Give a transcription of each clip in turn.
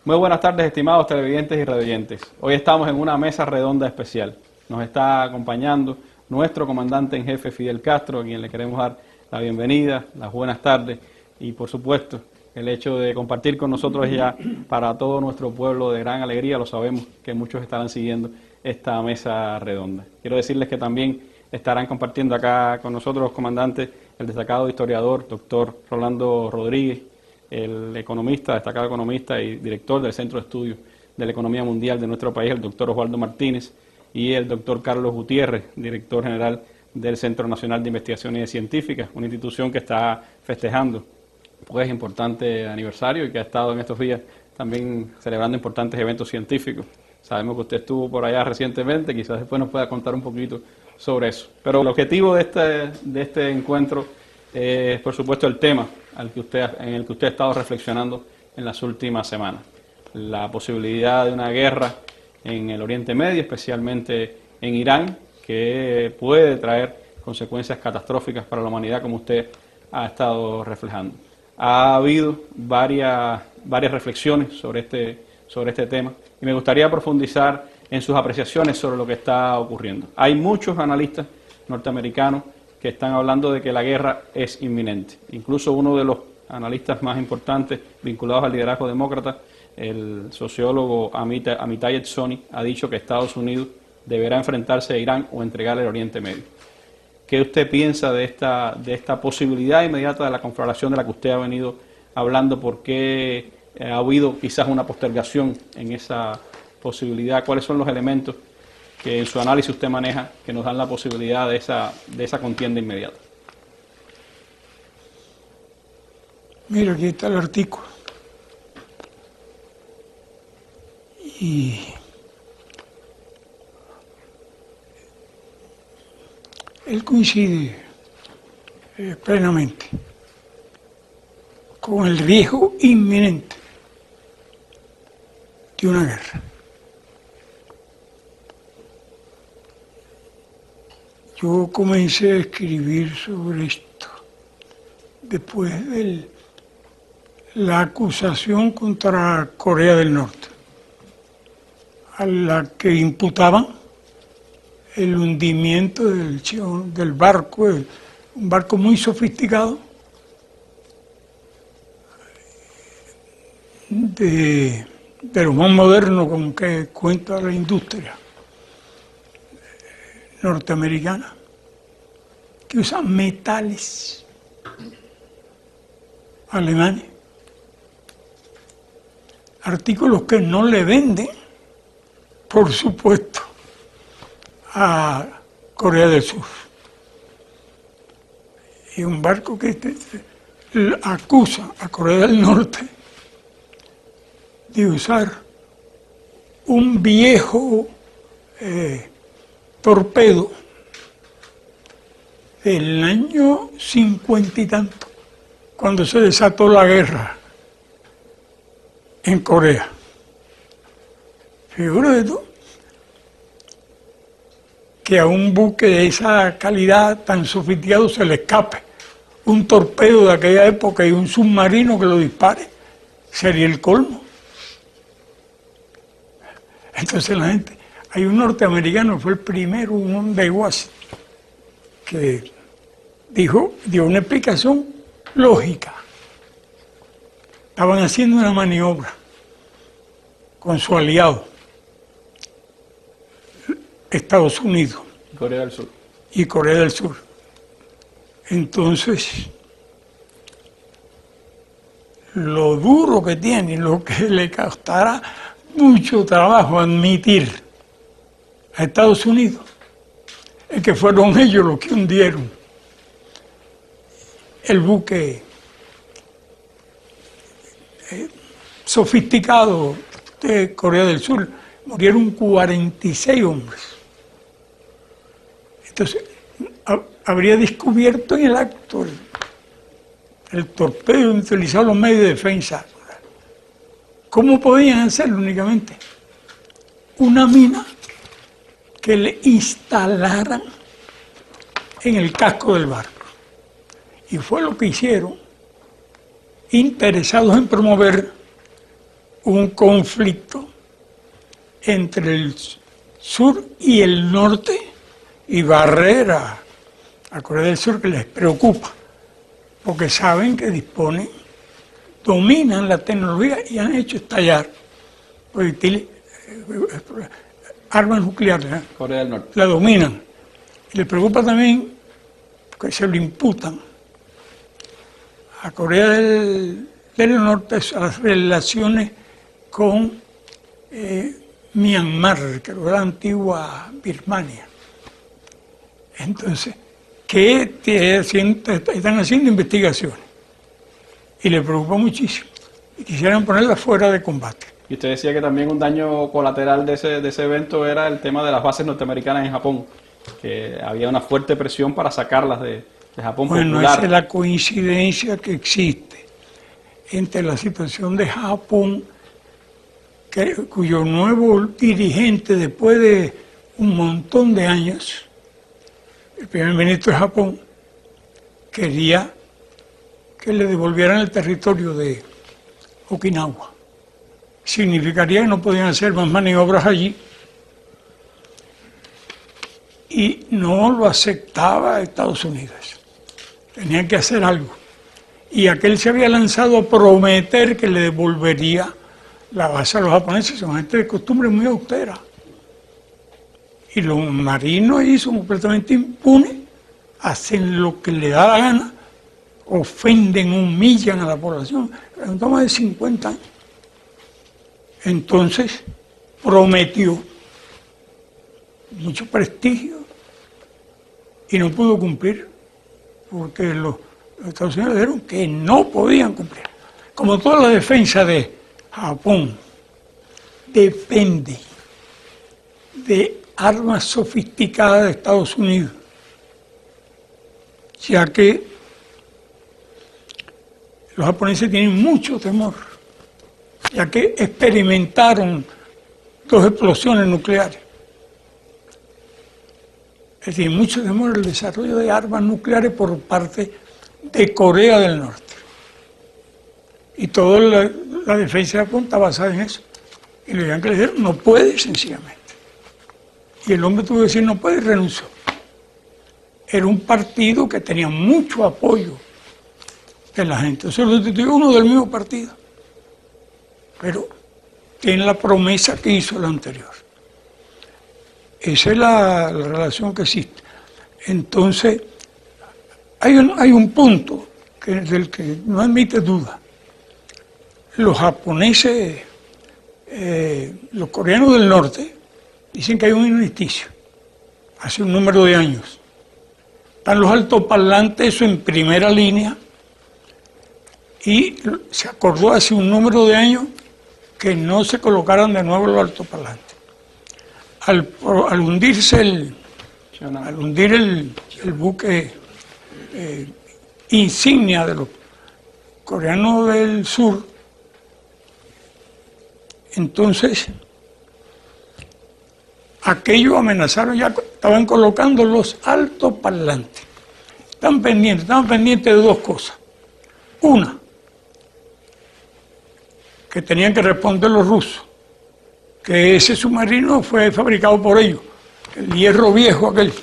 Muy buenas tardes, estimados televidentes y radioyentes. Hoy estamos en una mesa redonda especial. Nos está acompañando nuestro comandante en jefe Fidel Castro, a quien le queremos dar la bienvenida, las buenas tardes y, por supuesto, el hecho de compartir con nosotros ya para todo nuestro pueblo de gran alegría. Lo sabemos que muchos estarán siguiendo esta mesa redonda. Quiero decirles que también estarán compartiendo acá con nosotros los comandantes, el destacado historiador, doctor Rolando Rodríguez, el economista, destacado economista y director del Centro de Estudios de la Economía Mundial de nuestro país, el doctor Osvaldo Martínez, y el doctor Carlos Gutiérrez, director general del Centro Nacional de Investigaciones Científicas, una institución que está festejando pues importante aniversario y que ha estado en estos días también celebrando importantes eventos científicos. Sabemos que usted estuvo por allá recientemente, quizás después nos pueda contar un poquito sobre eso. Pero el objetivo de este encuentro es, por supuesto, el tema en el que usted ha estado reflexionando en las últimas semanas. La posibilidad de una guerra en el Oriente Medio, especialmente en Irán, que puede traer consecuencias catastróficas para la humanidad, como usted ha estado reflejando. Ha habido varias reflexiones sobre este tema y me gustaría profundizar en sus apreciaciones sobre lo que está ocurriendo. Hay muchos analistas norteamericanos que están hablando de que la guerra es inminente. Incluso uno de los analistas más importantes vinculados al liderazgo demócrata, el sociólogo Amitai Etsoni, ha dicho que Estados Unidos deberá enfrentarse a Irán o entregarle el Oriente Medio. ¿Qué usted piensa de esta posibilidad inmediata de la conflagración de la que usted ha venido hablando? ¿Por qué ha habido quizás una postergación en esa posibilidad? ¿Cuáles son los elementos que en su análisis usted maneja que nos dan la posibilidad de esa contienda inmediata? Mira, aquí está el artículo. Y él coincide plenamente con el riesgo inminente de una guerra. Yo comencé a escribir sobre esto después de la acusación contra Corea del Norte, a la que imputaban el hundimiento del barco, un barco muy sofisticado, de lo más moderno con que cuenta la industria norteamericana, que usa metales alemanes, artículos que no le venden, por supuesto, a Corea del Sur. Y un barco que acusa a Corea del Norte de usar un viejo torpedo del año 50 y tanto, cuando se desató la guerra en Corea. Figúrate tú que a un buque de esa calidad tan sofisticado se le escape un torpedo de aquella época y un submarino que lo dispare. Sería el colmo. Entonces la gente, hay un norteamericano, fue el primero, un hombre de Washington, que dio una explicación lógica. Estaban haciendo una maniobra con su aliado, Estados Unidos Corea del Sur. Y Corea del Sur. Entonces, lo duro que tiene, lo que le costará mucho trabajo admitir a Estados Unidos, es que fueron ellos los que hundieron el buque sofisticado de Corea del Sur. Murieron 46 hombres. Entonces, habría descubierto en el acto el torpedo, utilizado los medios de defensa. ¿Cómo podían hacerlo únicamente? Una mina que le instalaran en el casco del barco. Y fue lo que hicieron, interesados en promover un conflicto entre el sur y el norte y barrer a Corea del Sur, que les preocupa, porque saben que dominan la tecnología y han hecho estallar proyectiles, armas nucleares. Corea del Norte. La dominan. Y les preocupa también, porque se lo imputan a Corea del Norte, a las relaciones con Myanmar, que era la antigua Birmania. Entonces, están haciendo investigaciones y les preocupa muchísimo y quisieran ponerla fuera de combate. Y usted decía que también un daño colateral de ese evento era el tema de las bases norteamericanas en Japón, que había una fuerte presión para sacarlas de Japón bueno, popular. Esa es la coincidencia que existe entre la situación de Japón, cuyo nuevo dirigente, después de un montón de años, el primer ministro de Japón, quería que le devolvieran el territorio de Okinawa. Significaría que no podían hacer más maniobras allí. Y no lo aceptaba Estados Unidos. Tenían que hacer algo. Y aquel se había lanzado a prometer que le devolvería la base a los japoneses. Son gente de costumbre muy austera. Y los marinos ahí son completamente impunes, hacen lo que les da la gana, ofenden, humillan a la población. Durante más de 50 años. Entonces prometió mucho prestigio y no pudo cumplir porque los Estados Unidos dijeron que no podían cumplir. Como toda la defensa de Japón depende de armas sofisticadas de Estados Unidos, ya que los japoneses tienen mucho temor, ya que experimentaron 2 explosiones nucleares. Es decir, mucho temor al desarrollo de armas nucleares por parte de Corea del Norte. Y toda la defensa de Japón está basada en eso. Y le dijeron que le dijeron, no puede, sencillamente. Y el hombre tuvo que decir, no puede, y renunció. Era un partido que tenía mucho apoyo de la gente. Eso lo sustituyó uno del mismo partido. Pero tiene la promesa que hizo el anterior. Esa es la relación que existe. Entonces, hay un punto del que no admite duda. Los japoneses, los coreanos del norte, dicen que hay un armisticio hace un número de años. Están los altoparlantes, eso en primera línea, y se acordó hace un número de años que no se colocaran de nuevo los altoparlantes. Al hundir el buque insignia de los coreanos del sur, entonces aquellos amenazaron, ya estaban colocando los altoparlantes. Estaban pendientes de 2 cosas. Una, que tenían que responder los rusos, que ese submarino fue fabricado por ellos, el hierro viejo aquel.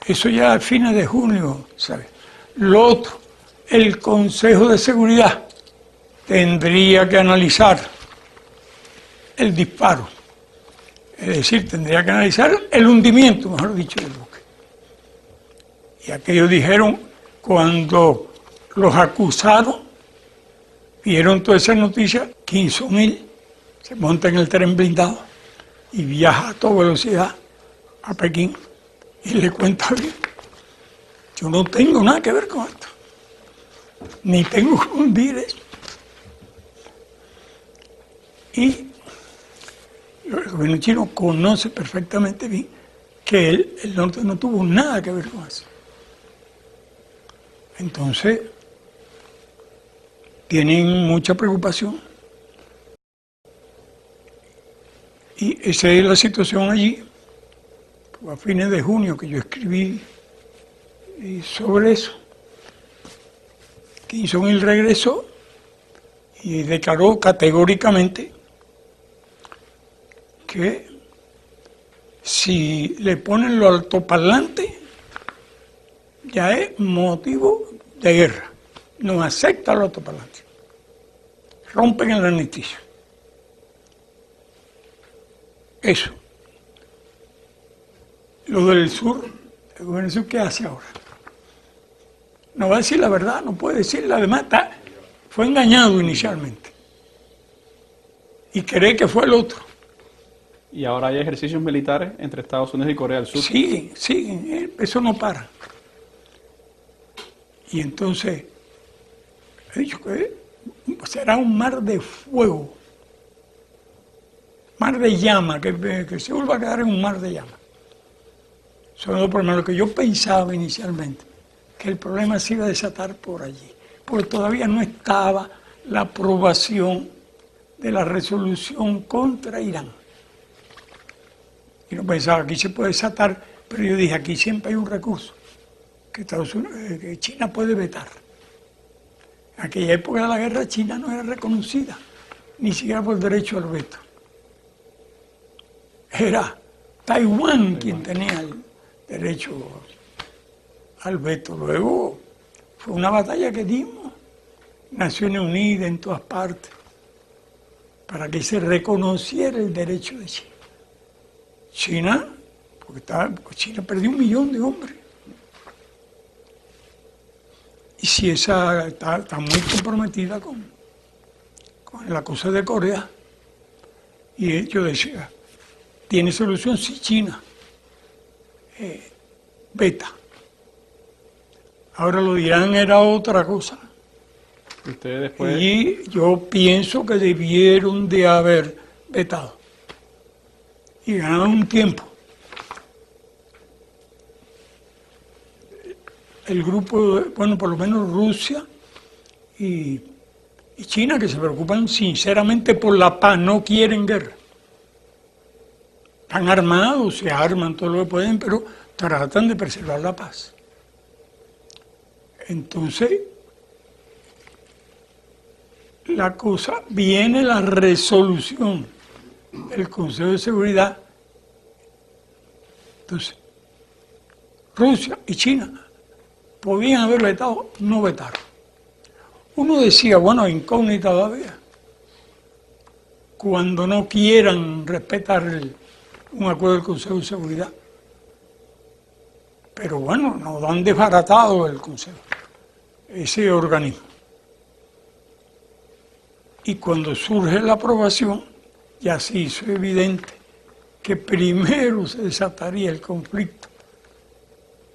Eso ya a fines de junio, ¿sabes? Lo otro, el Consejo de Seguridad tendría que analizar el disparo. Es decir, tendría que analizar el hundimiento, mejor dicho, del buque. Y aquellos dijeron, cuando los acusaron, vieron toda esa noticia, Kim Jong-il se monta en el tren blindado y viaja a toda velocidad a Pekín y le cuenta bien. Yo no tengo nada que ver con esto, ni tengo que hundir eso. Y el gobierno chino conoce perfectamente bien que el norte no tuvo nada que ver con eso. Entonces, tienen mucha preocupación. Y esa es la situación allí. A fines de junio que yo escribí sobre eso. Kim Jong-il regresó y declaró categóricamente que si le ponen los altoparlantes ya es motivo de guerra. No acepta los altoparlantes. Rompen el armisticio. Eso. Lo del sur, el gobierno del sur, ¿qué hace ahora? No va a decir la verdad, no puede decirla. Además, fue engañado inicialmente. Y cree que fue el otro. Y ahora hay ejercicios militares entre Estados Unidos y Corea del Sur. Siguen, eso no para. Y entonces, he dicho que será un mar de fuego, mar de llama, que se vuelva a quedar en un mar de llama. Son los problemas. Lo que yo pensaba inicialmente, que el problema se iba a desatar por allí, porque todavía no estaba la aprobación de la resolución contra Irán. Y no pensaba, aquí se puede desatar, pero yo dije, aquí siempre hay un recurso que China puede vetar. En aquella época de la guerra, China no era reconocida, ni siquiera por derecho al veto. Era Taiwán quien tenía el derecho al veto. Luego fue una batalla que dimos, Naciones Unidas en todas partes, para que se reconociera el derecho de China. Porque China perdió 1 millón de hombres. Y si esa está muy comprometida con la cosa de Corea, y yo decía, tiene solución si China veta. Ahora lo de Irán era otra cosa. Ustedes después... Y yo pienso que debieron de haber vetado. Y ganaron un tiempo. El grupo, bueno, por lo menos Rusia y China, que se preocupan sinceramente por la paz, no quieren guerra. Están armados, se arman todo lo que pueden, pero tratan de preservar la paz. Entonces, la cosa, viene la resolución del Consejo de Seguridad. Entonces, Rusia y China podían haber vetado, no vetaron. Uno decía, bueno, incógnita todavía. Cuando no quieran respetar un acuerdo del Consejo de Seguridad. Pero bueno, nos han desbaratado el Consejo, ese organismo. Y cuando surge la aprobación, ya se hizo evidente que primero se desataría el conflicto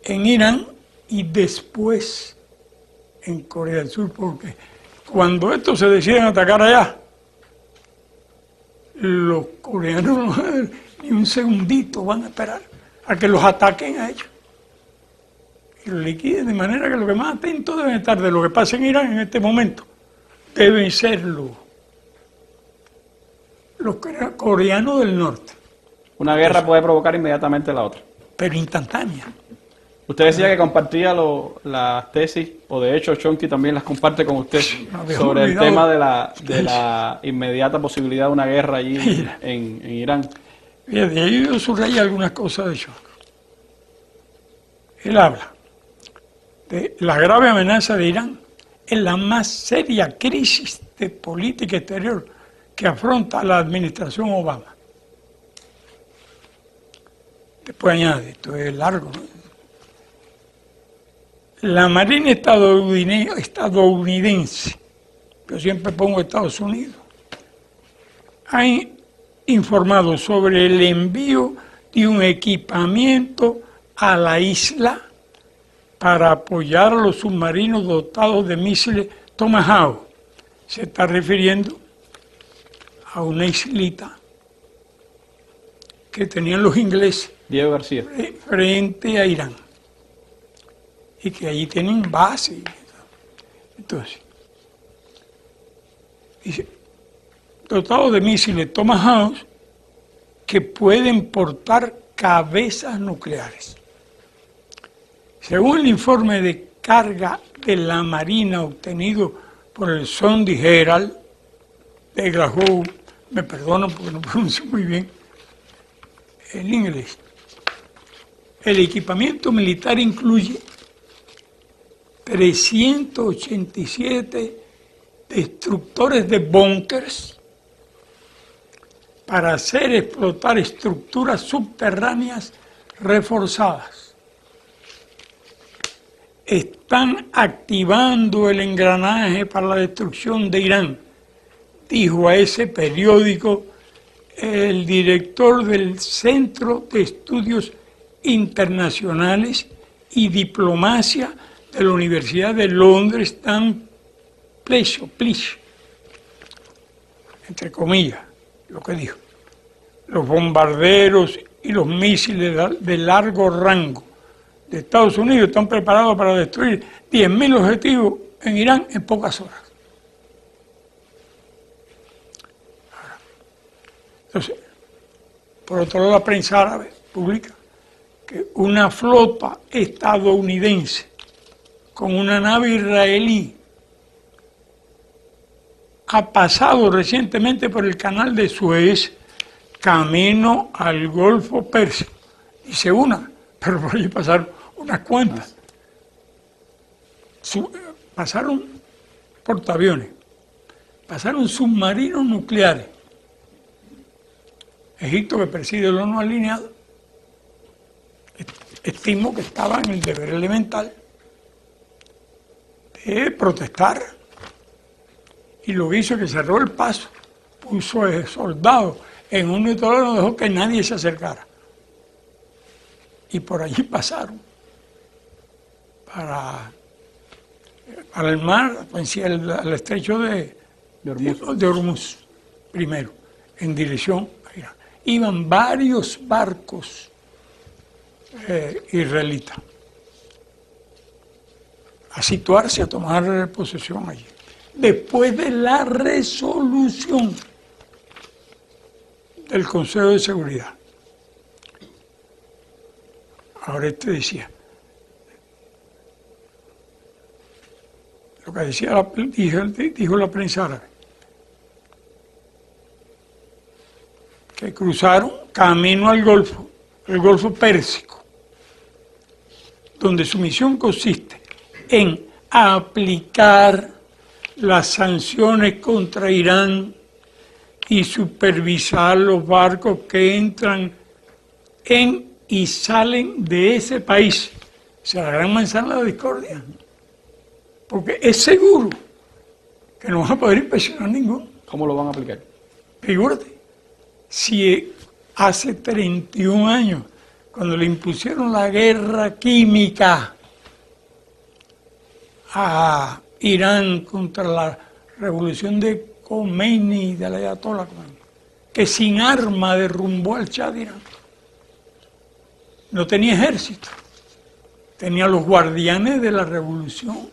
en Irán y después en Corea del Sur, porque cuando estos se deciden atacar allá, los coreanos ni un segundito van a esperar a que los ataquen a ellos y los liquiden, de manera que los que más atentos deben estar de lo que pasa en Irán en este momento deben ser los coreanos del norte. Una guerra puede provocar inmediatamente la otra. Pero instantánea. Usted decía que compartía las tesis, o de hecho Chomsky también las comparte con usted, sobre el tema de la inmediata posibilidad de una guerra allí en Irán. Mira, de ahí yo subrayé algunas cosas de Chomsky. Él habla de la grave amenaza de Irán, es la más seria crisis de política exterior que afronta la administración Obama. Después añade, esto es largo, ¿no? La Marina estadounidense, yo siempre pongo Estados Unidos, ha informado sobre el envío de un equipamiento a la isla para apoyar a los submarinos dotados de misiles Tomahawk. Se está refiriendo a una islita que tenían los ingleses, Diego García, frente a Irán, y que allí tienen base. Entonces, dice, dotados de misiles Tomahawk que pueden portar cabezas nucleares. Según el informe de carga de la Marina obtenido por el Sunday Herald, de Glasgow, me perdonan porque no pronuncio muy bien el inglés. El equipamiento militar incluye 387 destructores de búnkers para hacer explotar estructuras subterráneas reforzadas. Están activando el engranaje para la destrucción de Irán, dijo a ese periódico el director del Centro de Estudios Internacionales y Diplomacia de la Universidad de Londres, Dan Plesch, entre comillas, lo que dijo. Los bombarderos y los misiles de largo rango de Estados Unidos están preparados para destruir 10.000 objetivos en Irán en pocas horas. Entonces, por otro lado, la prensa árabe publica que una flota estadounidense con una nave israelí ha pasado recientemente por el canal de Suez camino al Golfo Pérsico. Dice una, pero por allí pasaron unas cuantas. Pasaron portaaviones, pasaron submarinos nucleares. Egipto, que preside el ONU alineado, estimo que estaba en el deber elemental de protestar, y lo que hizo es que cerró el paso, puso soldados en un litoral, no dejó que nadie se acercara, y por allí pasaron para el mar, al estrecho de Hormuz primero, en dirección a Irán. Iban varios barcos israelitas a situarse, a tomar posesión allí. Después de la resolución del Consejo de Seguridad. Ahora decía, lo que decía dijo la prensa árabe, que cruzaron camino al Golfo, el Golfo Pérsico, donde su misión consiste en aplicar las sanciones contra Irán y supervisar los barcos que entran en y salen de ese país. O sea, la gran manzana de la discordia. Porque es seguro que no van a poder inspeccionar ninguno. ¿Cómo lo van a aplicar? Figúrate, si hace 31 años, cuando le impusieron la guerra química a Irán contra la revolución de Khomeini, de la Ayatollah Khomeini, que sin arma derrumbó al Shah de Irán. No tenía ejército, tenía los guardianes de la revolución,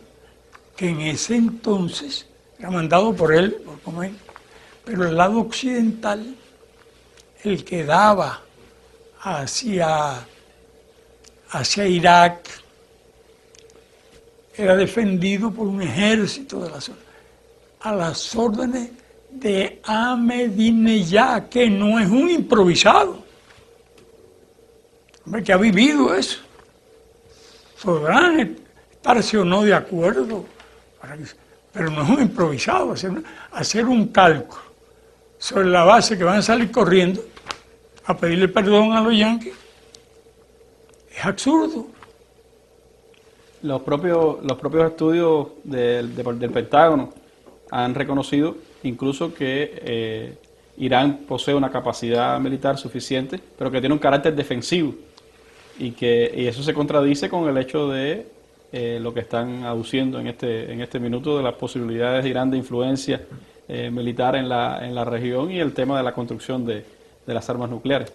que en ese entonces era mandado por él, por Khomeini, pero el lado occidental, el que daba hacia Irak, era defendido por un ejército de la zona, a las órdenes de Ahmadinejad, que no es un improvisado, hombre, que ha vivido eso. Podrán estarse o no de acuerdo, pero no es un improvisado, hacer un cálculo sobre la base que van a salir corriendo a pedirle perdón a los yanquis es absurdo. Los propios estudios del Pentágono han reconocido incluso que Irán posee una capacidad militar suficiente, pero que tiene un carácter defensivo, y eso se contradice con el hecho de lo que están aduciendo en este minuto de las posibilidades de Irán de influencia militar en la región y el tema de la construcción de las armas nucleares.